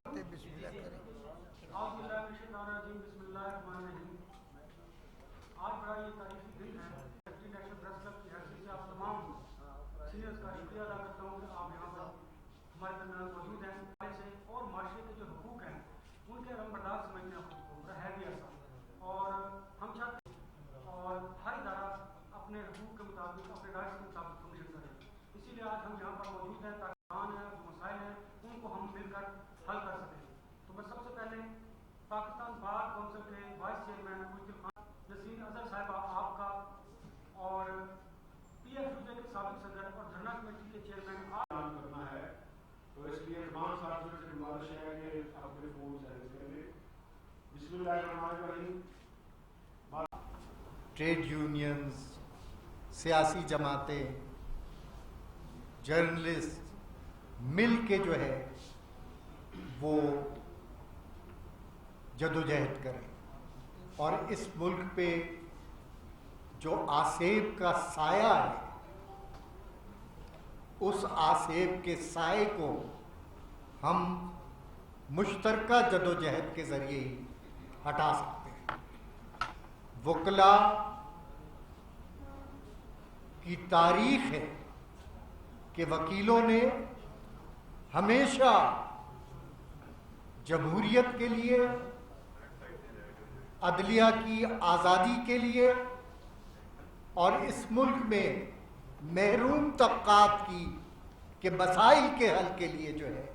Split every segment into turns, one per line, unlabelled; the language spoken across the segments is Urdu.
بسم اللہ کریں۔
بسم اللہ الرحمن الرحیم۔ آج بڑا یہ تاریخی دن ہے۔ نیشنل پریس کلب کی حیثیت سے آپ تمام سینئرز کا شکریہ ادا کرتا ہوں کہ آپ یہاں پر ہمارے درمیان موجود ہیں سے اور معاشرے کے جو حقوق ہیں ان کے علمبردار سمجھنے حقوق ہے بھی ایسا، اور ہم چاہتے ہیں اور ہر ادارہ اپنے حقوق کے مطابق اپنے رائٹس کے مطابق فنکشن کرے۔ اسی لیے آج ہم یہاں پر موجود ہیں تاکہ مسائل ہیں ان کو ہم مل کر حل کر سکیں۔ تو میں سب سے پہلے پاکستان بار کونسل کے وائس چیئرمین مشتاق خان نسرین اظہر صاحبہ آپ کا اور پی ایف یو کے سابق صدر اور دھرنا کمیٹی کے چیئرمین
کام کرنا ہے، تو اس لیے تمام ساتھیوں سے گزارش ہے کہ اپنے فون چیلنج کر لیں۔ بسم اللہ الرحمن الرحیم۔
ٹریڈ یونینز، سیاسی جماعتیں، جرنلسٹ مل کے جو ہے وہ جدوجہد کریں اور اس ملک پہ جو آسیب کا سایہ ہے اس آسیب کے سائے کو ہم مشترکہ جدوجہد کے ذریعے ہی ہٹا سکتے ہیں۔ وکلاء کی تاریخ ہے کہ وکیلوں نے ہمیشہ جمہوریت کے لیے، عدلیہ کی آزادی کے لیے اور اس ملک میں محروم طبقات کے مسائل کے حل کے لیے جو ہے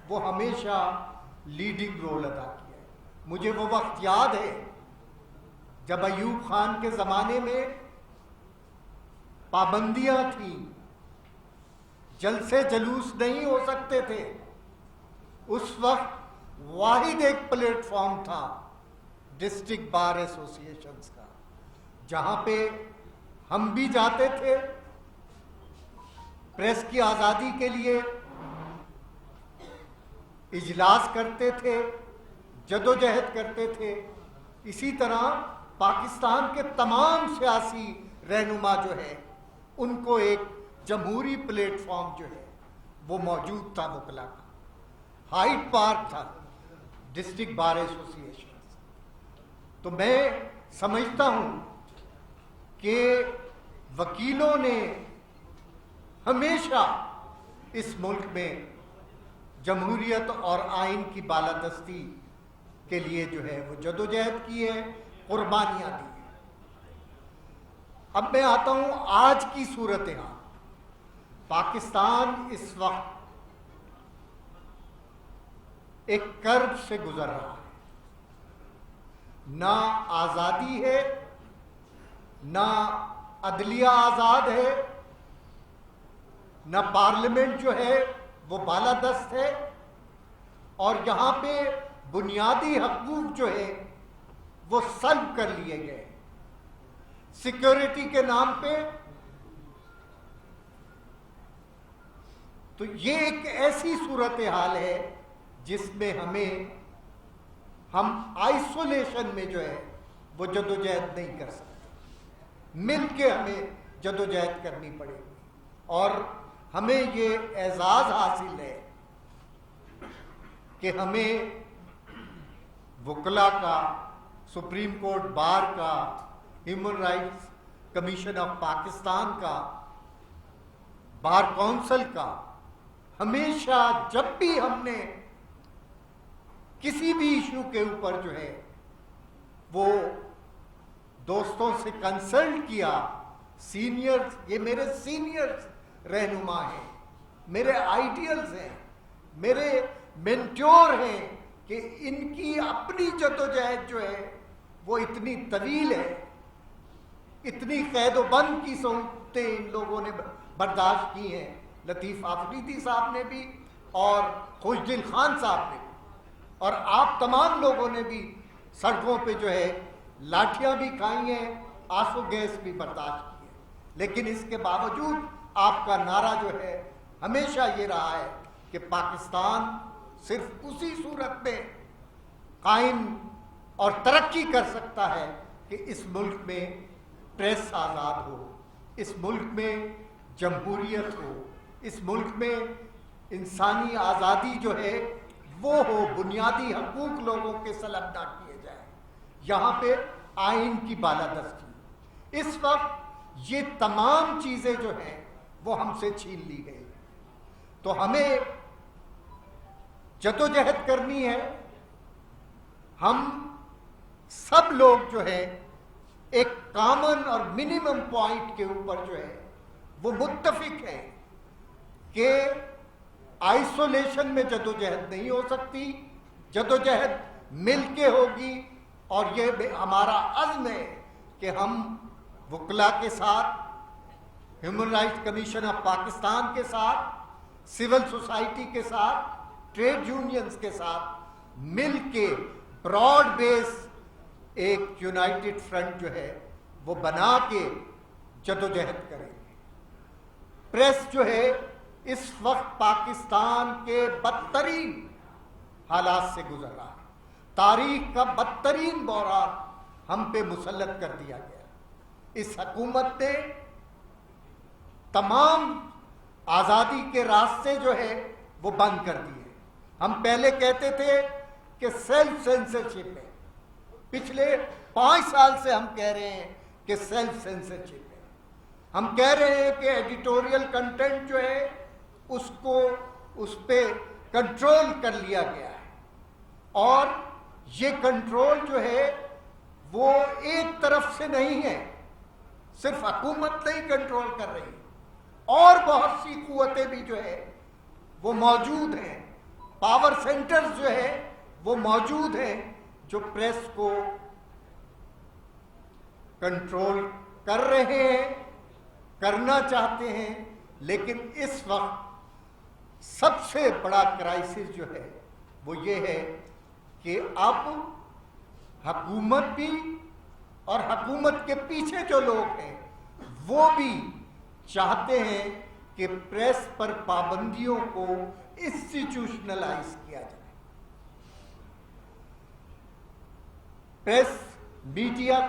وہ ہمیشہ لیڈنگ رول ادا کیا ہے۔ مجھے وہ وقت یاد ہے جب ایوب خان کے زمانے میں پابندیاں تھیں، جلسے جلوس نہیں ہو سکتے تھے، اس وقت واحد ایک پلیٹ فارم تھا ڈسٹرکٹ بار ایسوسی ایشنز کا، جہاں پہ ہم بھی جاتے تھے، پریس کی آزادی کے لیے اجلاس کرتے تھے، جدوجہد کرتے تھے۔ اسی طرح پاکستان کے تمام سیاسی رہنما جو ہے ان کو ایک جمہوری پلیٹ فارم جو ہے وہ موجود تھا وکلاء کا۔ ہائیڈ پارک تھا ڈسٹرکٹ بار ایسوسی ایشن۔ تو میں سمجھتا ہوں کہ وکیلوں نے ہمیشہ اس ملک میں جمہوریت اور آئین کی بالادستی کے لیے جو ہے وہ جدوجہد کی ہے، قربانیاں دی ہیں۔ اب میں آتا ہوں آج کی صورتحال۔ پاکستان اس وقت ایک کرب سے گزر رہا ہے، نہ آزادی ہے، نہ عدلیہ آزاد ہے، نہ پارلیمنٹ جو ہے وہ بالادست ہے، اور یہاں پہ بنیادی حقوق جو ہے وہ سلب کر لیے گئے سیکیورٹی کے نام پہ۔ تو یہ ایک ایسی صورتحال ہے جس میں ہم آئسولیشن میں جو ہے وہ جدوجہد نہیں کر سکتے، مل کے ہمیں جدوجہد کرنی پڑے گی۔ اور ہمیں یہ اعزاز حاصل ہے کہ ہمیں وکلاء کا، سپریم کورٹ بار کا، human rights commission of Pakistan کا، بار کونسل کا، ہمیشہ جب بھی ہم نے کسی بھی ایشو کے اوپر جو ہے وہ دوستوں سے کنسلٹ کیا، سینئرز، یہ میرے سینئرز رہنما ہیں، میرے آئیڈیلز ہیں، میرے مینٹور ہیں، کہ ان کی اپنی جدوجہد جو ہے وہ اتنی طویل ہے، اتنی قید و بند کی صورتیں ان لوگوں نے برداشت کی ہیں، لطیف آفریدی صاحب نے بھی اور خوشدل خان صاحب نے بھی، اور آپ تمام لوگوں نے بھی سڑکوں پہ جو ہے لاٹھیاں بھی کھائی ہیں، آنسو گیس بھی برداشت کی ہے، لیکن اس کے باوجود آپ کا نعرہ جو ہے ہمیشہ یہ رہا ہے کہ پاکستان صرف اسی صورت میں قائم اور ترقی کر سکتا ہے کہ اس ملک میں پریس آزاد ہو، اس ملک میں جمہوریت ہو، اس ملک میں انسانی آزادی جو ہے وہ ہو بنیادی حقوق لوگوں کے سلب نہ کیے جائیں. یہاں پہ آئین کی بالادستی. اس وقت یہ تمام چیزیں جو ہیں وہ ہم سے چھین لی گئی. تو ہمیں جدوجہد کرنی ہے. ہم سب لوگ جو ہے ایک کامن اور منیمم پوائنٹ کے اوپر جو ہے وہ متفق ہیں کہ آئسولیشن میں جدوجہد نہیں ہو سکتی. جدوجہد مل کے ہوگی. اور یہ ہمارا عزم ہے کہ ہم وکلا کے ساتھ، human rights commission of Pakistan کے ساتھ، سول سوسائٹی کے ساتھ، ٹریڈ یونینز کے ساتھ مل کے براڈ بیس ایک یونائٹڈ فرنٹ جو ہے وہ بنا کے جدوجہد کریں گے. پریس جو ہے اس وقت پاکستان کے بدترین حالات سے گزر رہا ہے. تاریخ کا بدترین بحران ہم پہ مسلط کر دیا گیا. اس حکومت نے تمام آزادی کے راستے جو ہے وہ بند کر دیے. ہم پہلے کہتے تھے کہ سیلف سینسرشپ ہے. پچھلے 5 سال سے ہم کہہ رہے ہیں کہ سیلف سینسرشپ ہے. ہم کہہ رہے ہیں کہ ایڈیٹوریل کنٹینٹ جو ہے اس پہ کنٹرول کر لیا گیا ہے. اور یہ کنٹرول جو ہے وہ ایک طرف سے نہیں ہے. صرف حکومت نہیں کنٹرول کر رہی، اور بہت سی قوتیں بھی جو ہے وہ موجود ہیں. پاور سینٹرز جو ہے وہ موجود ہیں جو پریس کو کنٹرول کر رہے ہیں، کرنا چاہتے ہیں. لیکن اس وقت سب سے بڑا کرائسس جو ہے وہ یہ ہے کہ اب حکومت بھی اور حکومت کے پیچھے جو لوگ ہیں وہ بھی چاہتے ہیں کہ پریس پر پابندیوں کو انسٹیٹیوشنلائز کیا جائے. پریس میڈیا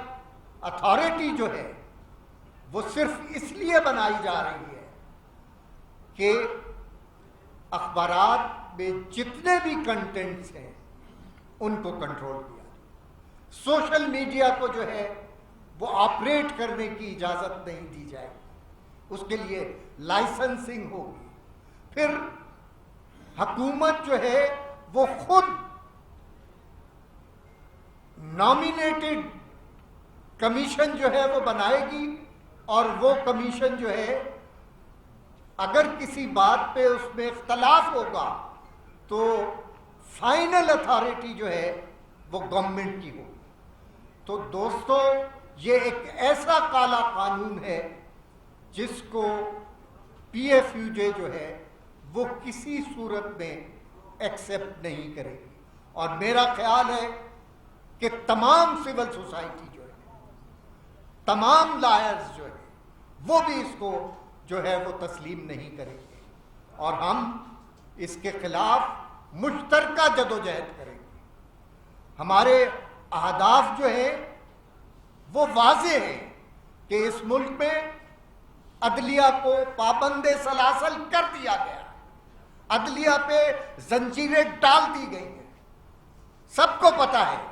اتھارٹی جو ہے وہ صرف اس لیے بنائی جا رہی ہے کہ اخبارات میں جتنے بھی کنٹینٹس ہیں ان کو کنٹرول کیا جائے. سوشل میڈیا کو جو ہے وہ آپریٹ کرنے کی اجازت نہیں دی جائے. اس کے لیے لائسنسنگ ہوگی. پھر حکومت جو ہے وہ خود نامینیٹڈ کمیشن جو ہے وہ بنائے گی. اور وہ کمیشن جو ہے اگر کسی بات پہ اس میں اختلاف ہوگا تو فائنل اتھارٹی جو ہے وہ گورنمنٹ کی ہوگی. تو دوستو یہ ایک ایسا کالا قانون ہے جس کو پی ایف یو جے جو ہے وہ کسی صورت میں ایکسیپٹ نہیں کرے گی. اور میرا خیال ہے کہ تمام سول سوسائٹی جو ہے، تمام لائرز جو ہے وہ بھی اس کو جو ہے وہ تسلیم نہیں کریں گے. اور ہم اس کے خلاف مشترکہ جدوجہد کریں گے. ہمارے اہداف جو ہیں وہ واضح ہیں کہ اس ملک میں عدلیہ کو پابند سلاسل کر دیا گیا. عدلیہ پہ زنجیریں ڈال دی گئی ہیں. سب کو پتہ ہے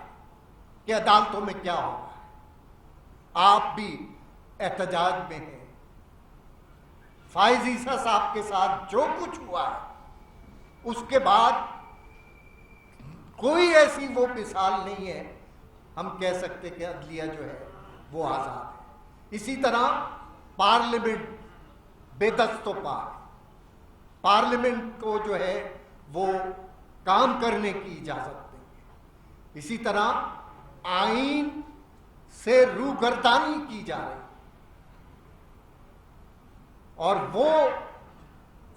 کہ عدالتوں میں کیا ہو رہا ہے. آپ بھی احتجاج میں ہیں. فائز عیسیٰ صاحب کے ساتھ جو کچھ ہوا ہے اس کے بعد کوئی ایسی وہ مثال نہیں ہے ہم کہہ سکتے کہ عدلیہ جو ہے وہ آزاد ہے. اسی طرح پارلیمنٹ بے دست و پا. پارلیمنٹ کو جو ہے وہ کام کرنے کی اجازت دیں گے. اسی طرح آئین سے روگردانی کی جا رہی ہے. اور وہ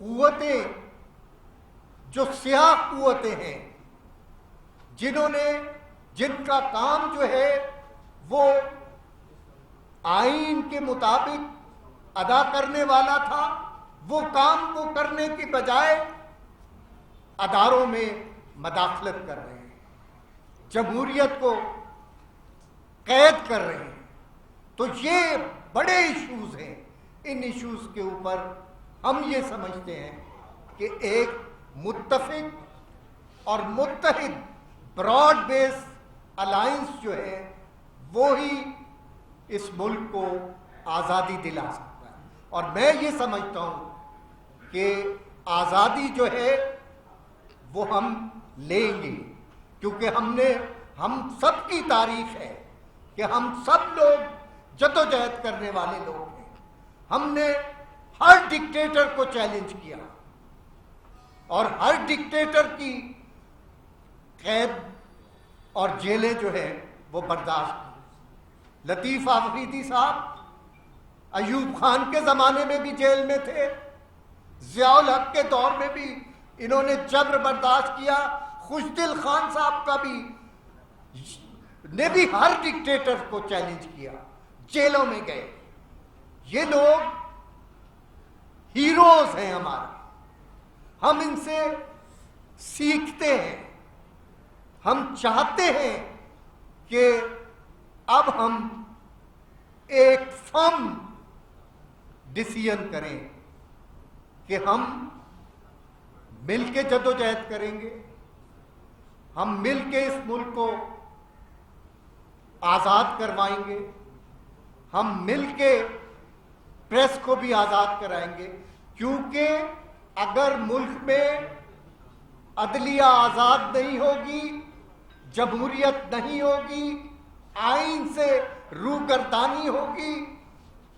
قوتیں جو سیاہ قوتیں ہیں جن کا کام جو ہے وہ آئین کے مطابق ادا کرنے والا تھا، وہ کام کو کرنے کی بجائے اداروں میں مداخلت کر رہے ہیں، جمہوریت کو قید کر رہے ہیں. تو یہ بڑے ایشوز ہیں. ان ایشوز کے اوپر ہم یہ سمجھتے ہیں کہ ایک متفق اور متحد براڈ بیس الائنس جو ہے وہی اس ملک کو آزادی دلا سکتا ہے. اور میں یہ سمجھتا ہوں کہ آزادی جو ہے وہ ہم لیں گے، کیونکہ ہم سب کی تاریخ ہے کہ ہم سب لوگ جدوجہد کرنے والے لوگ ہیں. ہم نے ہر ڈکٹیٹر کو چیلنج کیا اور ہر ڈکٹیٹر کی قید اور جیلیں جو ہے وہ برداشت کی. لطیف آفریدی صاحب ایوب خان کے زمانے میں بھی جیل میں تھے، ضیاء الحق کے دور میں بھی انہوں نے جبر برداشت کیا، خوشدل خان صاحب کا بھی نے بھی ہر ڈکٹیٹر کو چیلنج کیا، جیلوں میں گئے. یہ لوگ ہیروز ہیں ہمارے، ہم ان سے سیکھتے ہیں. ہم چاہتے ہیں کہ اب ہم ایک فرم ڈیسیژن کریں کہ ہم مل کے جدوجہد کریں گے، ہم مل کے اس ملک کو آزاد کروائیں گے، ہم مل کے پریس کو بھی آزاد کرائیں گے. کیونکہ اگر ملک میں عدلیہ آزاد نہیں ہوگی، جمہوریت نہیں ہوگی، آئین سے روگردانی ہوگی،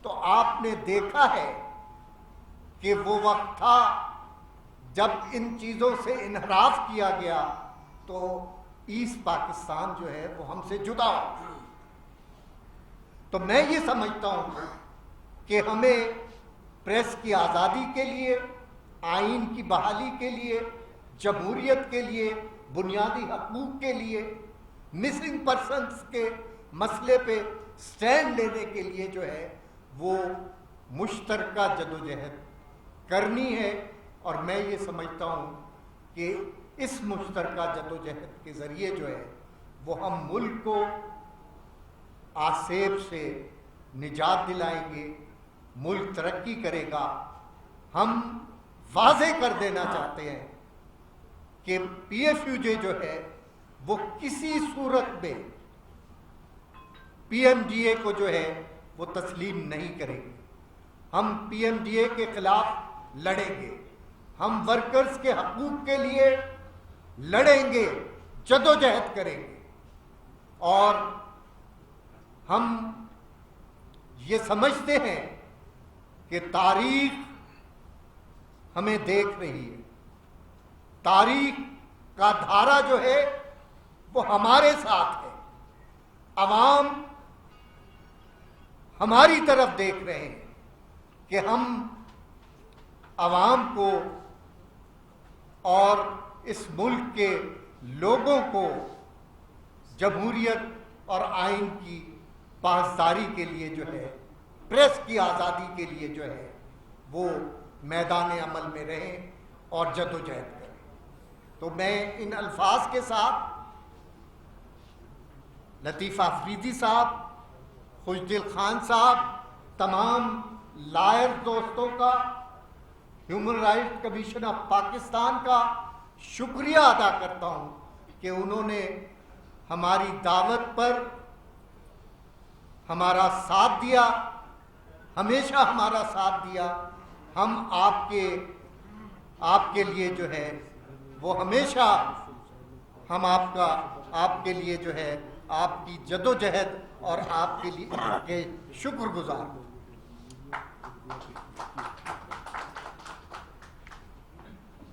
تو آپ نے دیکھا ہے کہ وہ وقت تھا جب ان چیزوں سے انحراف کیا گیا تو ایسٹ پاکستان جو ہے وہ ہم سے جدا ہو. تو میں یہ سمجھتا ہوں کہ ہمیں پریس کی آزادی کے لیے، آئین کی بحالی کے لیے، جمہوریت کے لیے، بنیادی حقوق کے لیے، مسنگ پرسنس کے مسئلے پہ سٹینڈ لینے کے لیے جو ہے وہ مشترکہ جدوجہد کرنی ہے. اور میں یہ سمجھتا ہوں کہ اس مشترکہ جدوجہد کے ذریعے جو ہے وہ ہم ملک کو آسیب سے نجات دلائیں گے، ملک ترقی کرے گا. ہم واضح کر دینا چاہتے ہیں کہ پی ایف یو جے جو ہے وہ کسی صورت میں پی ایم ڈی اے کو جو ہے وہ تسلیم نہیں کریں گے. ہم پی ایم ڈی اے کے خلاف لڑیں گے، ہم ورکرز کے حقوق کے لیے لڑیں گے، جدوجہد کریں گے. اور ہم یہ سمجھتے ہیں کہ تاریخ ہمیں دیکھ رہی ہے، تاریخ کا دھارا جو ہے وہ ہمارے ساتھ ہے. عوام ہماری طرف دیکھ رہے ہیں کہ ہم عوام کو اور اس ملک کے لوگوں کو جمہوریت اور آئین کی پاسداری کے لیے جو ہے، پریس کی آزادی کے لیے جو ہے وہ میدان عمل میں رہیں اور جدوجہد کریں. تو میں ان الفاظ کے ساتھ لطیف آفریدی صاحب، خوشدل خان صاحب، تمام لائر دوستوں کا، human right commission of Pakistan کا شکریہ ادا کرتا ہوں کہ انہوں نے ہماری دعوت پر ہمارا ساتھ دیا، ہمیشہ ہمارا ساتھ دیا. ہم آپ کے لیے جو ہے وہ ہمیشہ ہم آپ کے لیے جو ہے آپ کی جدوجہد اور آپ کے لیے شکر گزار.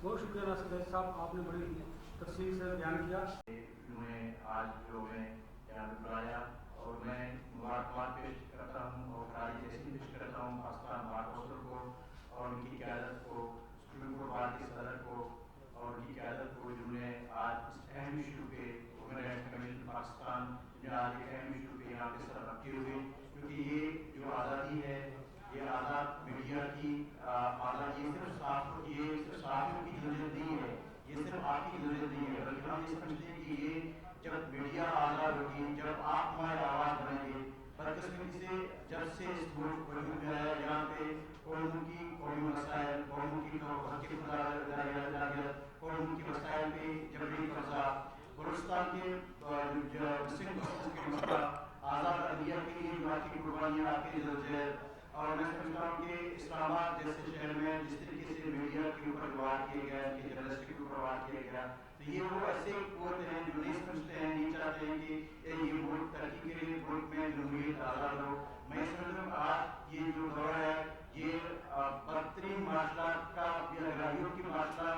بہت شکریہ ناصر بھائی صاحب، آپ نے بڑی تفصیل سے بیان کیا.
انہیں آج جو میں یہاں پہ بلایا اور میں مبارکباد پیش کرتا ہوں اور تعریف ایسی پیش کرتا ہوں پاکستان بار کونسل کو اور ان کی قیادت کو، سپریم کورٹ بار کے صدر کو اور ان کی قیادت کو، جنہوں نے آج اس اہم ایشو پہ ہیومن رائٹس کمیشن پاکستان نے آج ایک اہم ایشو پہ یہاں پہ سر رکھے ہوئے. کیونکہ یہ جو آزادی ہے، یہ آزاد میڈیا کی آزادی، یہ صرف صحافیوں کی جمہوریت نہیں ہے، یہ صرف آپ کی جمہوریت نہیں ہے، بلکہ ہم یہ سمجھتے ہیں کہ یہ جب میڈیا آزاد ہوگی، جب آپ ہماری آواز بنیں گے، بدقسمتی سے جب سے اس ملک کو وجود میں آیا، یہاں پہ قوموں کی قومی مسائل، قوموں کی حق کی جاگرت، قوموں ان کے وسائل پہ جبری قبضہ، بلوچستان کے مسئلہ، آزاد عدلیہ کے لیے جو آپ کی قربانیاں، آپ کی جدوجہد، اور میں سمجھتا ہوں کہ اسلام آباد جیسے شہر میں جس طریقے سے میڈیا کے اوپر وار کیا گیا، ان کی جرنلسٹ کے اوپر وار کیا گیا، تو یہ وہ ایسے قوت ہیں جو نہیں سمجھتے ہیں، نہیں چاہتے ہیں کہ یہ ملک ترقی کے لیے ملک میں جمہوریت آزاد ہو. میں سمجھتا ہوں آج یہ جو دور ہے یہ بدترین معاشرات کا، بیگاریوں کی معاشرہ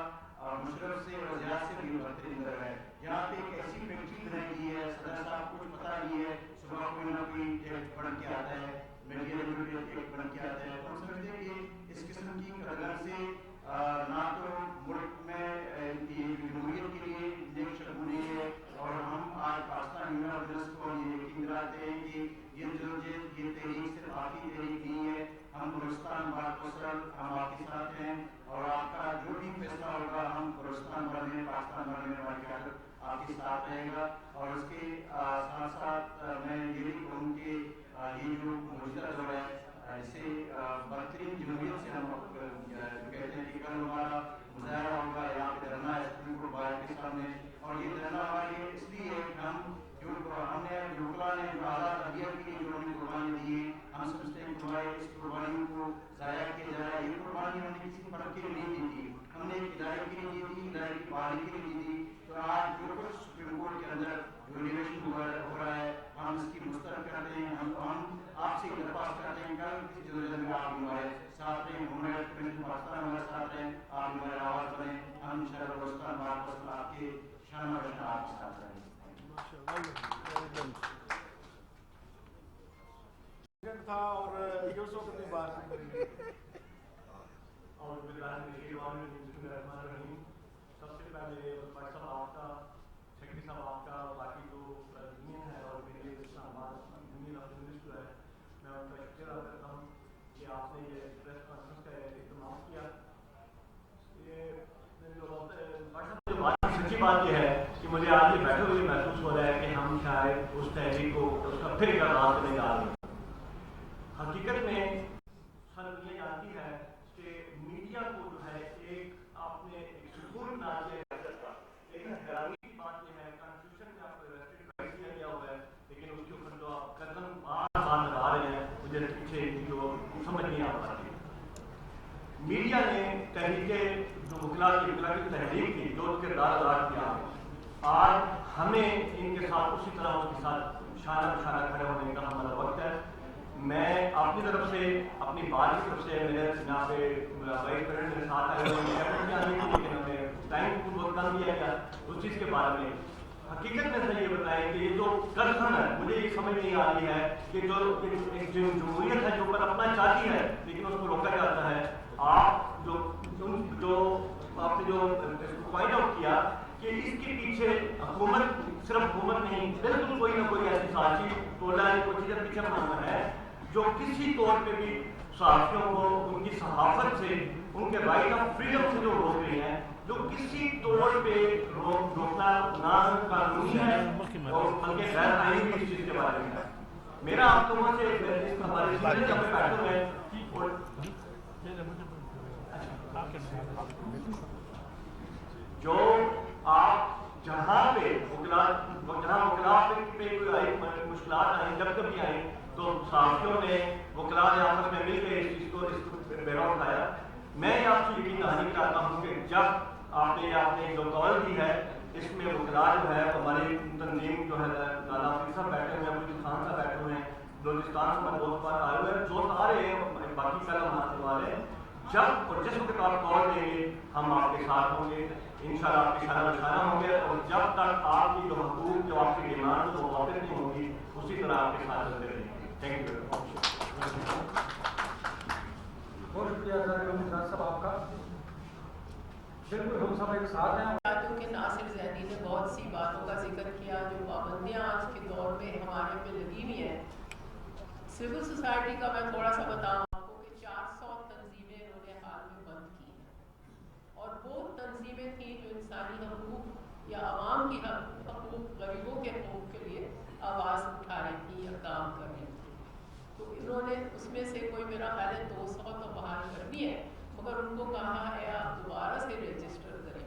مشرف سے اور زیادہ سے بھی بدترین دور ہے. یہاں پہ ایک ایسی فیکٹری بنائی گئی ہے، صدر صاحب کو کچھ پتا نہیں ہے، صبح کوئی نہ کوئی ایک بن کے آتا ہے، میڈیا میں ایک بن کے آتا ہے. ہم سمجھتے ہیں کہ اس قسم کی قدرت سے نہ تو ملک میں جمہوریت کے لیے نیک شگونی ہے، اور ہم آج پاکستان یونین آرڈیننس کو یہ یقین دلاتے ہیں کہ یہ جدوجہد، یہ تحریک صرف آپ کی تحریک نہیں ہے. ہم بلوچستان بات کوسل ہم آپ کے ساتھ ہیں، اور آپ کا جو بھی فیصلہ ہوگا ہم بلوچستان بھر میں، پاکستان بھر میں ہماری قیادت آپ کے ساتھ رہے گا. اور اس کے ساتھ ساتھ میں یہ بھی کہوں کہ یہ جو موجودہ دور ہے اسے بہترین جمہوریت سے ہم کہتے ہیں کہ کل ہمارا مظاہرہ ہوگا، یہاں پہ دھرنا ہے سپریم کورٹ باہر کے سامنے، اور یہ دھرنا ہمارے لیے اس لیے ہے کہ ہم نے وکلا نے جو آزاد عدلیہ کے لیے جو ہم نے قربانی دی ہے، ہم سمجھتے ہیں کہ ہمارے اس قربانیوں کو ضائع کیا جائے. یہ قربانی ہم نے کسی فرق کے لیے نہیں دی تھی، ہم نے ایک ادارے کے لیے دی تھی، ادارے کی بحالی کے لیے دی تھی. تو آج جو کچھ سپریم کورٹ کے اندر جو ریلیشن ہو رہا ہے ہم اس کی مسترد کرتے ہیں. ہم آپ سے درخواست کرتے ہیں کل کسی جدوجہد میں آپ ہمارے ساتھ رہیں، ہمارے کمیشن پاکستان ہمارے ساتھ رہیں، آپ ہمارے آواز بنیں. ہم انشاءاللہ بلوچستان بات کوسل آپ کے شانہ بشانہ آپ کے ساتھ رہیں.
تھا اور یہ اس وقت کی بات
اور سب سے پہلے بھائی صاحب آپ کا، سیکرٹری صاحب آپ کا، باقی جو یونین ہے اور میرے اسلام آباد یونین آف جرنلسٹ جو ہے، میں ان کا شکریہ ادا کرتا ہوں کہ آپ نے یہ پریس کانفرنس کا اہتمام کیا. سچی بات یہ ہے کہ مجھے آج یہ بیٹھے ہوئے محسوس ہو رہا ہے کہ ہم شاید اس تحریک کو اس کا پھر آغاز کرنے جا رہے ہیں. حقیقت میں سر یہ جانتی ہے کہ میڈیا کو جو ہے ایک آپ نے ایک سکون بنا کے رکھا، لیکن حیرانی کی بات یہ ہے کانسٹیٹیوشن میں آپ کو ریسٹرکٹ رائٹ دیا گیا ہوا ہے، لیکن اس کے اوپر جو آپ قدم بار بار لگا رہے ہیں مجھے پیچھے جو سمجھ نہیں آ پاتی. میڈیا نے تحریک جو وکلا کی تحریک تھی، جو کردار ادا کیا، آج ہمیں ان کے ساتھ اسی طرح اس کے ساتھ شانہ بشانہ کھڑے ہونے کا ہمارا وقت ہے. میں اپنی طرف سے، اپنی بات کی طرف سے، میرے یہاں پہ وائس پریزیڈنٹ میرے ساتھ آئے ہوئے ہیں، لیکن ہمیں ٹائم کو بہت کم دیا گیا اس چیز کے بارے میں. حقیقت میں سے یہ بتائیں کہ یہ جو کرسن ہے، مجھے یہ سمجھ نہیں آ رہی ہے کہ جو ایک جمہوریت ہے جو اوپر اپنا چاہتی ہے لیکن اس کو روکا جاتا ہے. آپ جو آپ نے جو پوائنٹ آؤٹ کیا کہ اس کے پیچھے حکومت، صرف حکومت نہیں، بالکل کوئی نہ کوئی ایسی سازشی ٹولہ ہے، کوئی چیز پیچھے بنا ہے جو کسی طور پہ بھی صحافیوں کو ان کی صحافت سے، ان کے رائٹ آف فریڈم سے جو روک رہی ہیں، جو کسی طور پہ روکنا نہ قانونی ہے اور بلکہ غیر آئینی بھی اس چیز کے بارے میں ہے. میرا آپ لوگوں سے ہمارے سینئر جب بیٹھے ہوئے جو آپ جہاں پہ وکلاء پہ کوئی مشکلات آئیں، جب کبھی آئیں تو صحافیوں نے، وکلاء نے آپس میں مل کے اس چیز کو بیرا اٹھایا. میں آپ سے یقین دہانی چاہتا ہوں کہ جب آپ نے جو کال دی ہے اس میں وکلاء جو ہے ہماری تنظیم جو ہے لالا حفیظ صاحب بیٹھے ہوئے ہیں، مجید خان صاحب بیٹھے ہوئے ہیں، بلوچستان سے ہمارے دوست بار آئے ہوئے ہیں، جو سارے ہیں باقی کلام حاصل والے ہیں. جب اور جس وقت آپ کال دیں گے ہم آپ کے ساتھ ہوں گے، انشاءاللہ آپ کے شانہ بشانہ ہوں گے، اور جب تک آپ کی جو حقوق، جو آپ کی ڈیمانڈ وہ واپس نہیں ہوں گی اسی طرح آپ کے ساتھ چلتے رہیں گے. Thank you.
بہت شکریہ صاحب آپ کا. بالکل ہم سب ایک ساتھ ہیں.
کہ ناصر زیدی نے بہت سی باتوں کا ذکر کیا جو پابندیاں آج کے دور میں ہمارے پہ لگی ہوئی ہیں. سول سوسائٹی کا میں تھوڑا سا بتاؤں آپ کو کہ 400 تنظیمیں انہوں نے حال میں بند کی ہیں، اور وہ تنظیمیں تھیں جو انسانی حقوق یا عوام کی حقوق، غریبوں کے حقوق کے لیے آواز اٹھا رہی تھیں یا کام کر رہی تھیں. تو انہوں نے اس میں سے کوئی میرا خیال ہے 200 تو بحال کرنی ہے، مگر ان کو کہا ہے آپ دوبارہ سے رجسٹر کریں،